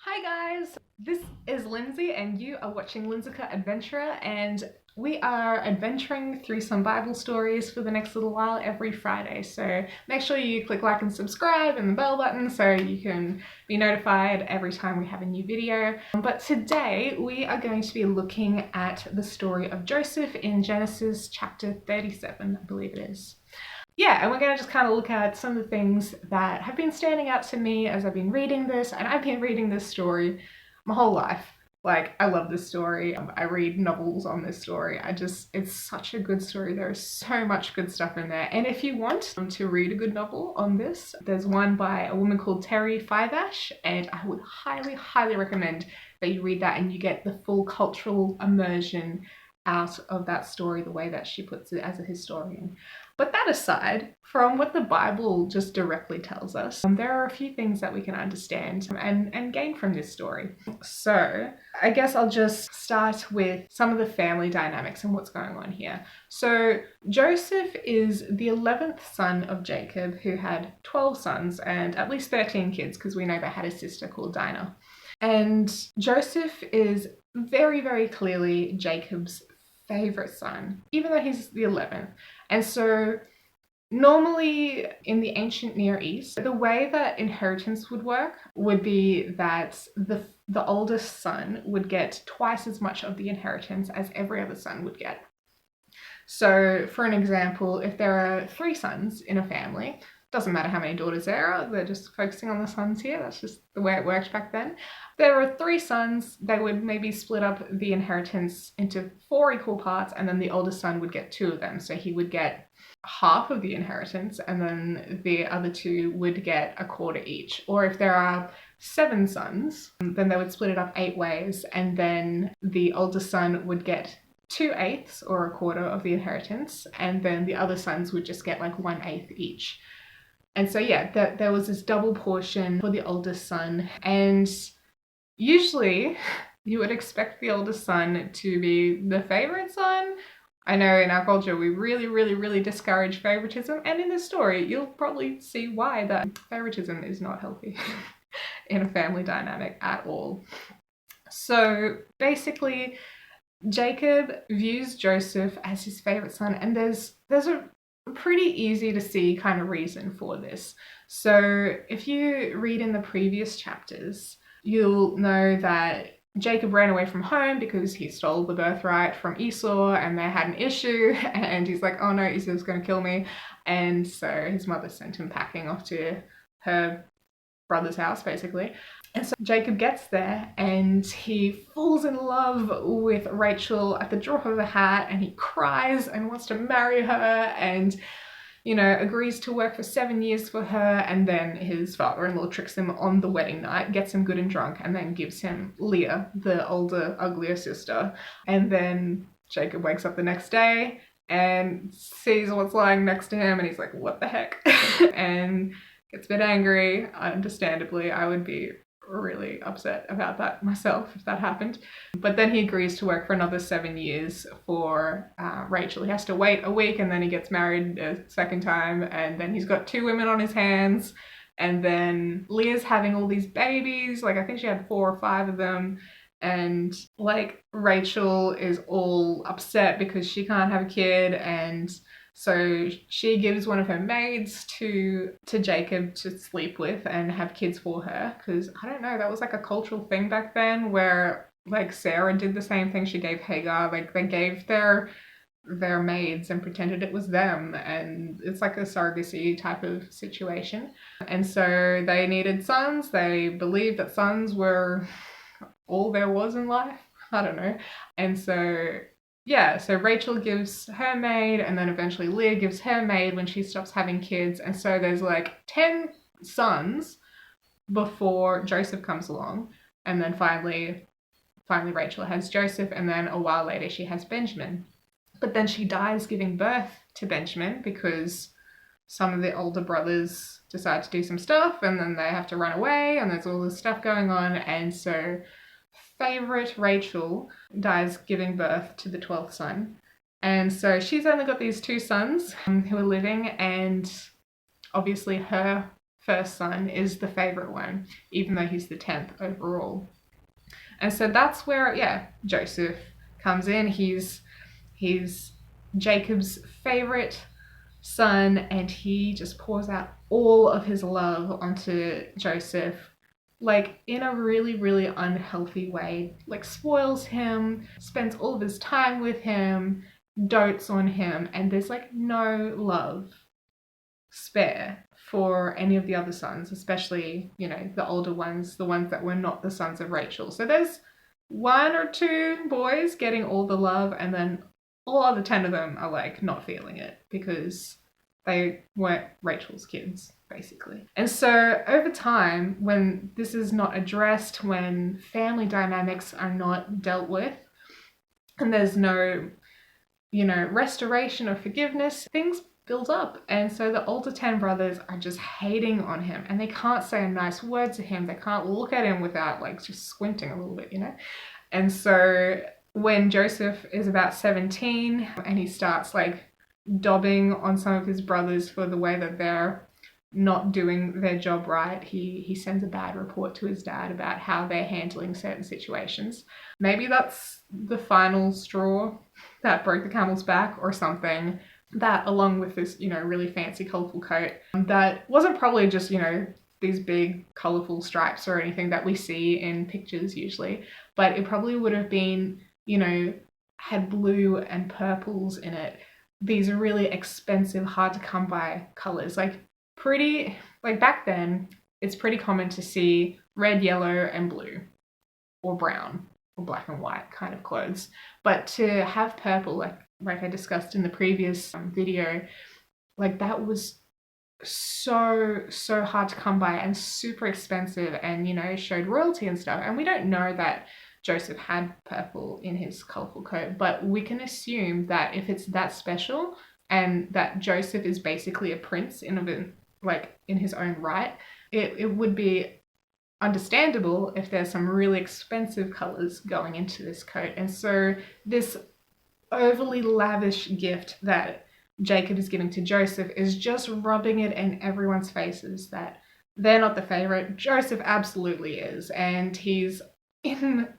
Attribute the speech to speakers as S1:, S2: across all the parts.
S1: Hi guys, this is Lindsay and you are watching Lindsayka Adventurer, and we are adventuring through some Bible stories for the next little while every Friday. So make sure you click like and subscribe and the bell button so you can be notified every time we have a new video. But today we are going to be looking at the story of Joseph in Genesis chapter 37, I believe it is. Yeah, and we're going to just kind of look at some of the things that have been standing out to me as I've been reading this, and I've been reading this story my whole life. Like, I love this story. I read novels on this story. It's such a good story. There is so much good stuff in there. And if you want to read a good novel on this, there's one by a woman called Terry Fivash, and I would highly, highly recommend that you read that and you get the full cultural immersion out of that story the way that she puts it as a historian. But that aside, from what the Bible just directly tells us, there are a few things that we can understand and gain from this story. So I guess I'll just start with some of the family dynamics and what's going on here. So Joseph is the 11th son of Jacob, who had 12 sons and at least 13 kids, because we know they had a sister called Dinah. And Joseph is very, very clearly Jacob's favorite son, even though he's the 11th. And so normally in the ancient Near East, the way that inheritance would work would be that the oldest son would get twice as much of the inheritance as every other son would get. So for an example, if there are 3 sons in a family, doesn't matter how many daughters there are, they're just focusing on the sons here, that's just the way it worked back then. There are 3 sons, they would maybe split up the inheritance into 4 equal parts, and then the oldest son would get 2 of them. So he would get half of the inheritance, and then the other 2 would get a quarter each. Or if there are 7 sons, then they would split it up 8 ways, and then the oldest son would get 2/8 or a quarter of the inheritance, and then the other sons would just get like 1/8 each. And so yeah, there was this double portion for the oldest son, and usually you would expect the oldest son to be the favorite son. I know in our culture we really, really, really discourage favoritism, and in this story you'll probably see why that favoritism is not healthy in a family dynamic at all. So basically Jacob views Joseph as his favorite son, and there's a pretty easy to see kind of reason for this. So if you read in the previous chapters, you'll know that Jacob ran away from home because he stole the birthright from Esau and they had an issue, and he's like, oh no, Esau's going to kill me. And so his mother sent him packing off to her brother's house basically. And so Jacob gets there and he falls in love with Rachel at the drop of a hat, and he cries and wants to marry her, and agrees to work for 7 years for her. And then his father-in-law tricks him on the wedding night, gets him good and drunk, and then gives him Leah, the older, uglier sister. And then Jacob wakes up the next day and sees what's lying next to him, and he's like, what the heck? And gets a bit angry. Understandably, I would be really upset about that myself if that happened. But then he agrees to work for another 7 years for Rachel. He has to wait a week, and then he gets married a second time, and then he's got 2 women on his hands. And then Leah's having all these babies, like I think she had 4 or 5 of them. And like Rachel is all upset because she can't have a kid, and so she gives one of her maids to Jacob to sleep with and have kids for her, because I don't know, that was like a cultural thing back then where like Sarah did the same thing. She gave Hagar, like they gave their maids and pretended it was them, and it's like a surrogacy type of situation. And so they needed sons. They believed that sons were all there was in life. I don't know. And so yeah, so Rachel gives her maid, and then eventually Leah gives her maid when she stops having kids. And so there's like 10 sons before Joseph comes along. And then finally Rachel has Joseph, and then a while later she has Benjamin. But then she dies giving birth to Benjamin because some of the older brothers decide to do some stuff, and then they have to run away, and there's all this stuff going on. And so favorite Rachel dies giving birth to the 12th son. And so she's only got these 2 sons who are living, and obviously her first son is the favorite one, even though he's the 10th overall. And so that's where, yeah, Joseph comes in. He's Jacob's favorite son, and he just pours out all of his love onto Joseph, like in a really, really unhealthy way. Like spoils him, spends all of his time with him, dotes on him, and there's like no love spare for any of the other sons, especially, you know, the older ones, the ones that were not the sons of Rachel. So there's one or two boys getting all the love, and then all other 10 of them are like not feeling it because they weren't Rachel's kids, basically. And so over time, when this is not addressed, when family dynamics are not dealt with, and there's no, you know, restoration or forgiveness, things build up. And so the older 10 brothers are just hating on him, and they can't say a nice word to him. They can't look at him without like just squinting a little bit, you know? And so when Joseph is about 17 and he starts like dobbing on some of his brothers for the way that they're not doing their job right, he sends a bad report to his dad about how they're handling certain situations. Maybe that's the final straw that broke the camel's back or something. That, along with this, you know, really fancy colourful coat, that wasn't probably just, you know, these big colourful stripes or anything that we see in pictures usually, but it probably would have been, you know, had blue and purples in it. These are really expensive, hard to come by colours. Like back then, it's pretty common to see red, yellow, and blue, or brown, or black and white kind of clothes. But to have purple, like I discussed in the previous video, like that was so hard to come by and super expensive, and, you know, showed royalty and stuff. And we don't know that Joseph had purple in his colourful coat, but we can assume that if it's that special and that Joseph is basically a prince in his own right, it would be understandable if there's some really expensive colours going into this coat. And so this overly lavish gift that Jacob is giving to Joseph is just rubbing it in everyone's faces that they're not the favorite. Joseph absolutely is, and he's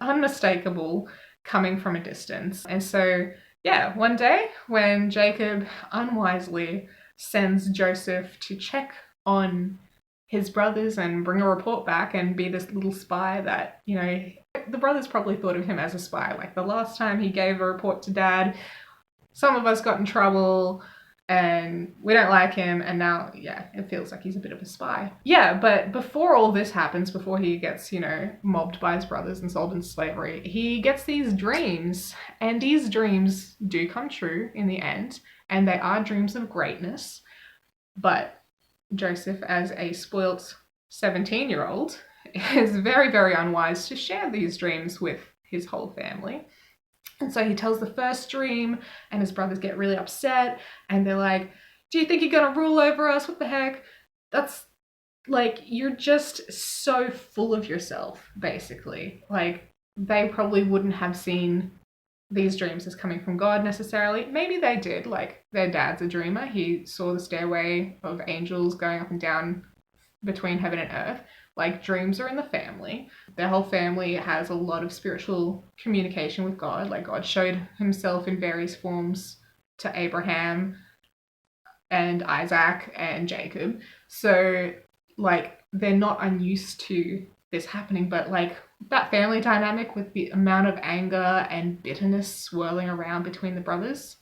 S1: unmistakable coming from a distance. And so, yeah, one day when Jacob unwisely sends Joseph to check on his brothers and bring a report back and be this little spy that, you know, the brothers probably thought of him as a spy. Like the last time he gave a report to Dad, some of us got in trouble and we don't like him, and now, yeah, it feels like he's a bit of a spy. Yeah, but before all this happens, before he gets, you know, mobbed by his brothers and sold into slavery, he gets these dreams, and these dreams do come true in the end, and they are dreams of greatness. But Joseph, as a spoilt 17-year-old, is very, very unwise to share these dreams with his whole family. And so he tells the first dream, and his brothers get really upset, and they're like, do you think you're gonna rule over us? What the heck? That's like, you're just so full of yourself, basically. Like, they probably wouldn't have seen these dreams as coming from God necessarily. Maybe they did. Like, their dad's a dreamer. He saw the stairway of angels going up and down between heaven and earth. Like, dreams are in the family. Their whole family has a lot of spiritual communication with God. Like, God showed himself in various forms to Abraham and Isaac and Jacob. So, like, they're not unused to this happening, but like that family dynamic with the amount of anger and bitterness swirling around between the brothers,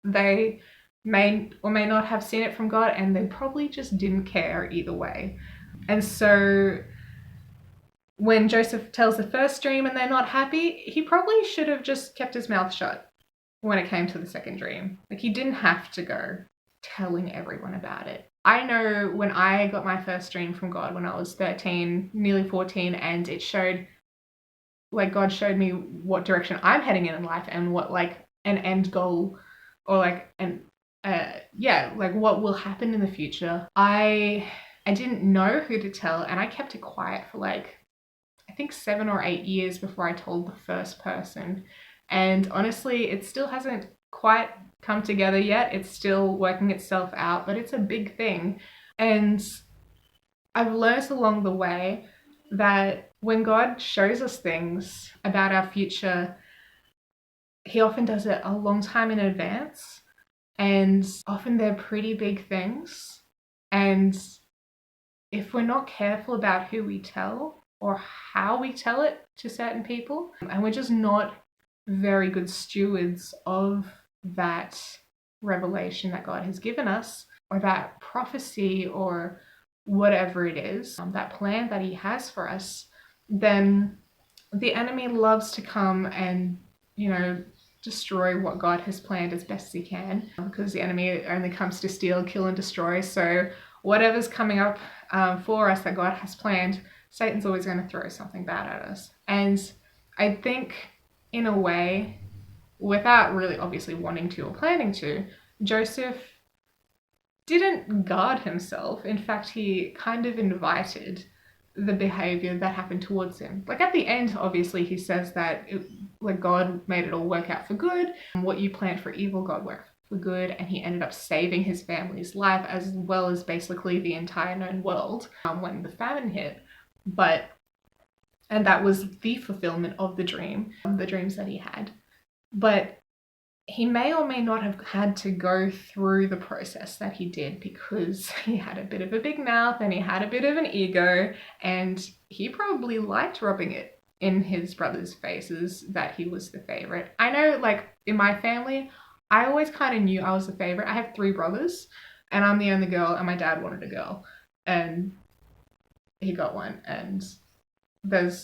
S1: they may or may not have seen it from God, and they probably just didn't care either way. And so when Joseph tells the first dream and they're not happy, he probably should have just kept his mouth shut when it came to the second dream. Like, he didn't have to go telling everyone about it. I know when I got my first dream from God when I was 13, nearly 14, and it showed, like, God showed me what direction I'm heading in life and what, like, an end goal or, like, like, what will happen in the future. I didn't know who to tell, and I kept it quiet for, like, I think 7 or 8 years before I told the first person. And honestly, it still hasn't quite come together yet. It's still working itself out, but it's a big thing. And I've learned along the way that when God shows us things about our future, he often does it a long time in advance, and often they're pretty big things. And if we're not careful about who we tell or how we tell it to certain people, and we're just not very good stewards of that revelation that God has given us, or that prophecy, or whatever it is, that plan that he has for us, then the enemy loves to come and, destroy what God has planned as best he can, because the enemy only comes to steal, kill, and destroy. So whatever's coming up for us that God has planned, Satan's always going to throw something bad at us. And I think, in a way, without really obviously wanting to or planning to, Joseph didn't guard himself. In fact, he kind of invited the behavior that happened towards him. Like at the end, obviously, he says that God made it all work out for good. What you planned for evil, God worked for good, and he ended up saving his family's life as well as basically the entire known world when the famine hit. And that was the fulfillment of the dreams that he had. But he may or may not have had to go through the process that he did because he had a bit of a big mouth and he had a bit of an ego, and he probably liked rubbing it in his brothers' faces that he was the favorite. I know, in my family, I always kind of knew I was the favorite. I have 3 brothers and I'm the only girl, and my dad wanted a girl and he got one, and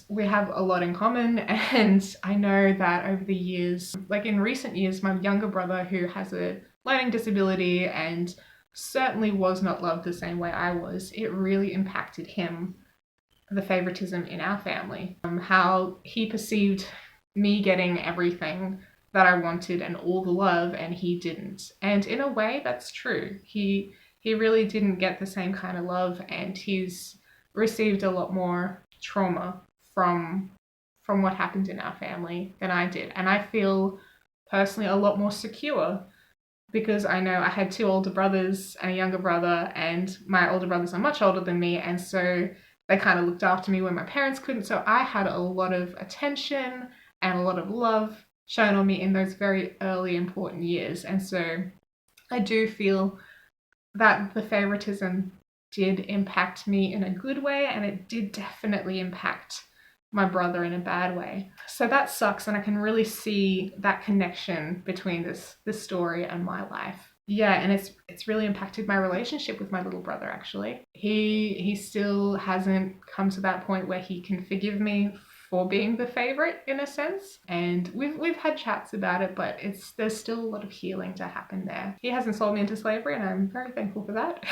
S1: we have a lot in common. And I know that over the years, in recent years, my younger brother, who has a learning disability and certainly was not loved the same way I was, it really impacted him, the favoritism in our family, how he perceived me getting everything that I wanted and all the love, and he didn't. And in a way, that's true. He really didn't get the same kind of love, and he's received a lot more trauma from what happened in our family than I did. And I feel personally a lot more secure because I know I had 2 older brothers and a younger brother, and my older brothers are much older than me, and so they kind of looked after me when my parents couldn't. So I had a lot of attention and a lot of love shown on me in those very early important years. And so I do feel that the favoritism did impact me in a good way, and it did definitely impact my brother in a bad way. So that sucks, and I can really see that connection between this story and my life. Yeah, and it's really impacted my relationship with my little brother, actually. He still hasn't come to that point where he can forgive me for being the favorite, in a sense. And we've had chats about it, but there's still a lot of healing to happen there. He hasn't sold me into slavery, and I'm very thankful for that.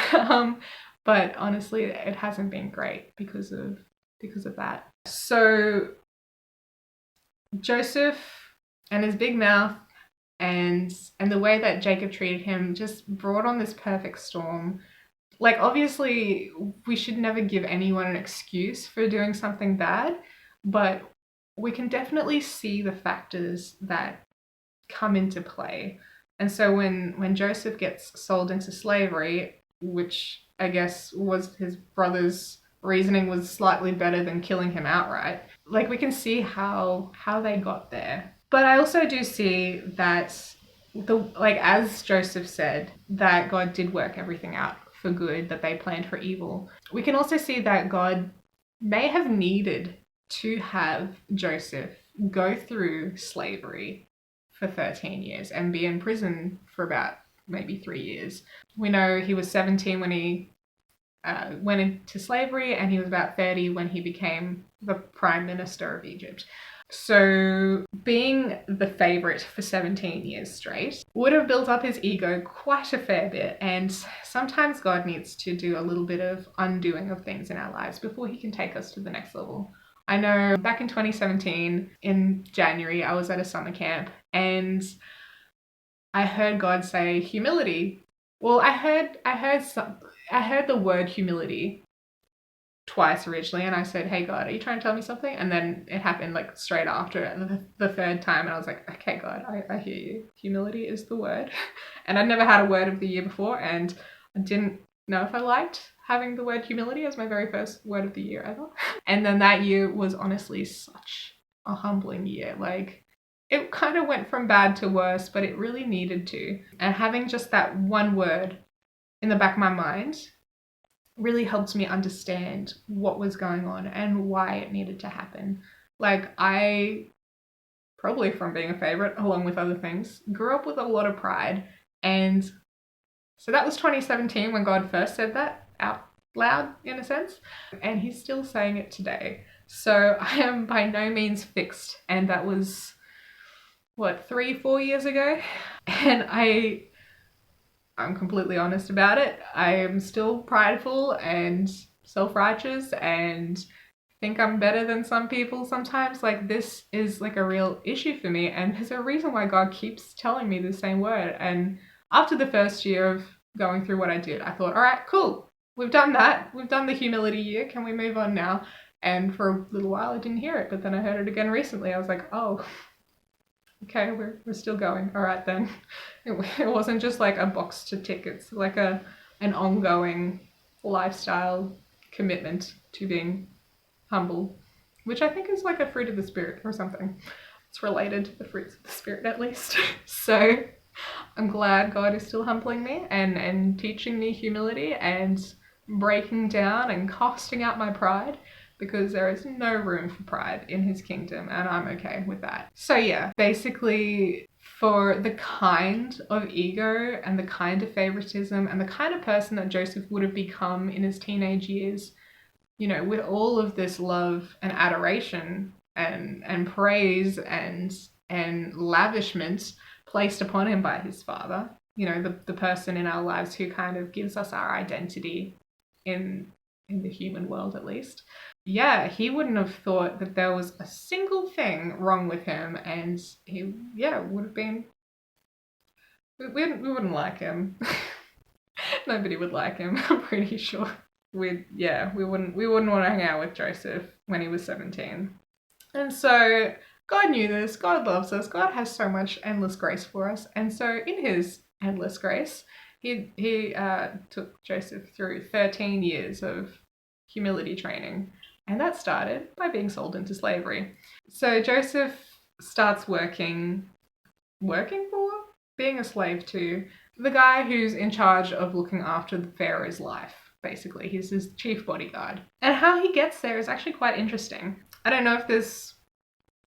S1: But honestly, it hasn't been great because of that. So Joseph and his big mouth and the way that Jacob treated him just brought on this perfect storm. Obviously, we should never give anyone an excuse for doing something bad, but we can definitely see the factors that come into play. And so when Joseph gets sold into slavery, which I guess was his brother's reasoning was slightly better than killing him outright, we can see how they got there. But I also do see that as Joseph said, that God did work everything out for good, that they planned for evil. We can also see that God may have needed to have Joseph go through slavery for 13 years and be in prison for about maybe 3 years. We know he was 17 when he went into slavery, and he was about 30 when he became the Prime Minister of Egypt. So being the favorite for 17 years straight would have built up his ego quite a fair bit, and sometimes God needs to do a little bit of undoing of things in our lives before he can take us to the next level. I know back in 2017, in January, I was at a summer camp, and I heard God say humility. Well, I heard the word humility twice originally, and I said, "Hey God, are you trying to tell me something?" And then it happened straight after the 3rd time, and I was like, "Okay, God, I hear you. Humility is the word." And I'd never had a word of the year before, and I didn't know if I liked having the word humility as my very first word of the year ever. And then that year was honestly such a humbling year. Like, it kind of went from bad to worse, but it really needed to. And having just that one word in the back of my mind really helped me understand what was going on and why it needed to happen. Like, I, probably from being a favorite along with other things, grew up with a lot of pride. And so that was 2017 when God first said that out loud, in a sense. And he's still saying it today. So I am by no means fixed. And that was, what, 3-4 years ago? And I'm completely honest about it. I am still prideful and self-righteous and think I'm better than some people sometimes. Like, this is like a real issue for me, and there's a reason why God keeps telling me the same word. And after the first year of going through what I did, I thought, all right, cool. We've done that. We've done the humility year. Can we move on now? And for a little while I didn't hear it, but then I heard it again recently. I was like, oh, okay, we're still going. All right then. It wasn't just like a box to tick. It's like an ongoing lifestyle commitment to being humble, which I think is like a fruit of the spirit or something. It's related to the fruits of the spirit at least. So I'm glad God is still humbling me and teaching me humility and breaking down and casting out my pride, because there is no room for pride in his kingdom, and I'm okay with that. So yeah, basically, for the kind of ego and the kind of favoritism and the kind of person that Joseph would have become in his teenage years, you know, with all of this love and adoration and praise and lavishment placed upon him by his father, you know, the person in our lives who kind of gives us our identity in the human world, at least. Yeah, he wouldn't have thought that there was a single thing wrong with him, and he, yeah, would have been, we wouldn't like him. Nobody would like him, I'm pretty sure. We wouldn't want to hang out with Joseph when he was 17. And so God knew this. God loves us. God has so much endless grace for us. And so in his endless grace, he took Joseph through 13 years of humility training. And that started by being sold into slavery. So Joseph starts working for, being a slave to the guy who's in charge of looking after the Pharaoh's life. Basically, he's his chief bodyguard. And how he gets there is actually quite interesting. I don't know if this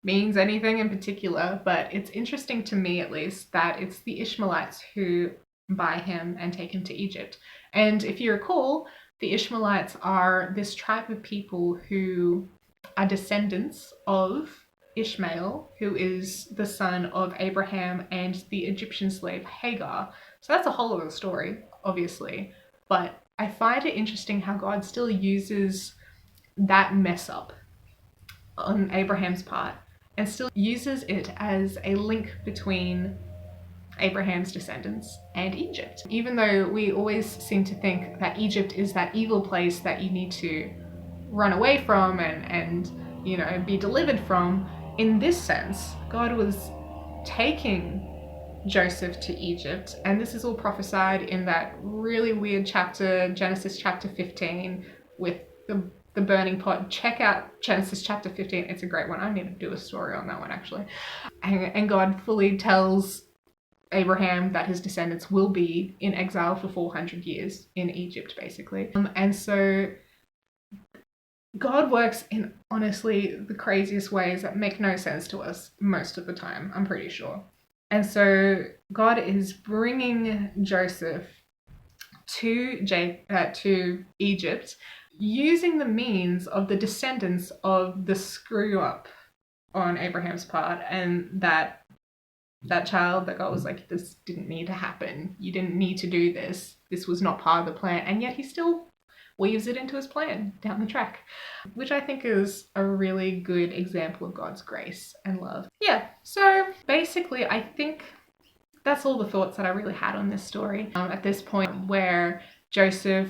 S1: means anything in particular, but it's interesting to me, at least, that it's the Ishmaelites who buy him and take him to Egypt. And if you recall, the Ishmaelites are this tribe of people who are descendants of Ishmael, who is the son of Abraham and the Egyptian slave Hagar. So that's a whole other story, obviously. But I find it interesting how God still uses that mess up on Abraham's part and still uses it as a link between Abraham's descendants and Egypt. Even though we always seem to think that Egypt is that evil place that you need to run away from and you know, be delivered from, in this sense, God was taking Joseph to Egypt, and this is all prophesied in that really weird chapter, Genesis chapter 15, with the burning pot. Check out Genesis chapter 15. It's a great one. I need to do a story on that one, actually. And God fully tells Abraham that his descendants will be in exile for 400 years in Egypt, basically. And so God works in, honestly, the craziest ways that make no sense to us most of the time, I'm pretty sure. And so God is bringing Joseph to Egypt using the means of the descendants of the screw up on Abraham's part, and that child that God was like, this didn't need to happen. You didn't need to do this. This was not part of the plan. And yet he still weaves it into his plan down the track, which I think is a really good example of God's grace and love. Yeah, so basically I think that's all the thoughts that I really had on this story at this point, where Joseph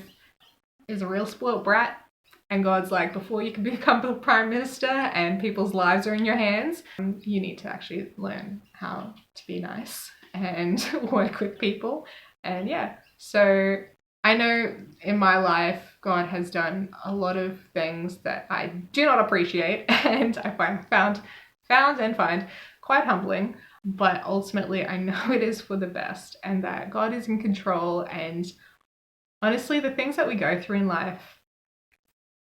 S1: is a real spoiled brat and God's like, before you can become the prime minister and people's lives are in your hands, you need to actually learn how to be nice and work with people. And yeah, so I know in my life, God has done a lot of things that I do not appreciate and I found and find quite humbling. But ultimately, I know it is for the best and that God is in control. And honestly, the things that we go through in life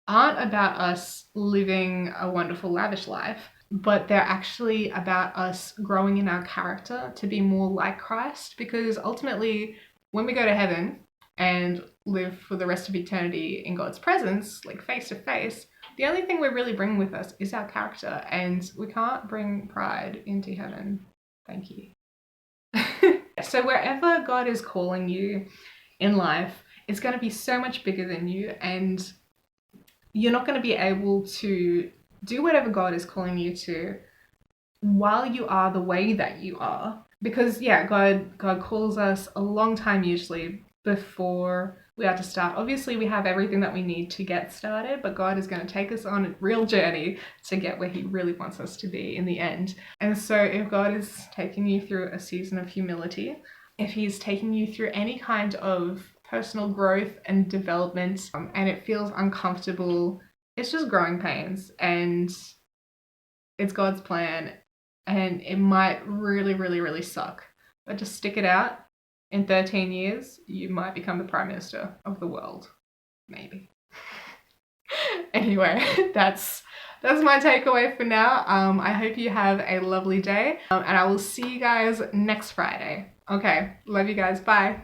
S1: aren't about us living a wonderful, lavish life, but they're actually about us growing in our character to be more like Christ. Because ultimately, when we go to heaven and live for the rest of eternity in God's presence, like face to face, the only thing we're really bringing with us is our character, and we can't bring pride into heaven. Thank you. So, wherever God is calling you in life, it's going to be so much bigger than you, and you're not going to be able to do whatever God is calling you to while you are the way that you are. Because yeah, God calls us a long time usually before we are to start. Obviously, we have everything that we need to get started, but God is going to take us on a real journey to get where He really wants us to be in the end. And so if God is taking you through a season of humility, if He's taking you through any kind of personal growth and development, and it feels uncomfortable, it's just growing pains, and it's God's plan, and it might really, really, really suck. But just stick it out. In 13 years, you might become the Prime Minister of the world. Maybe. Anyway, that's my takeaway for now. I hope you have a lovely day, and I will see you guys next Friday. Okay, love you guys. Bye.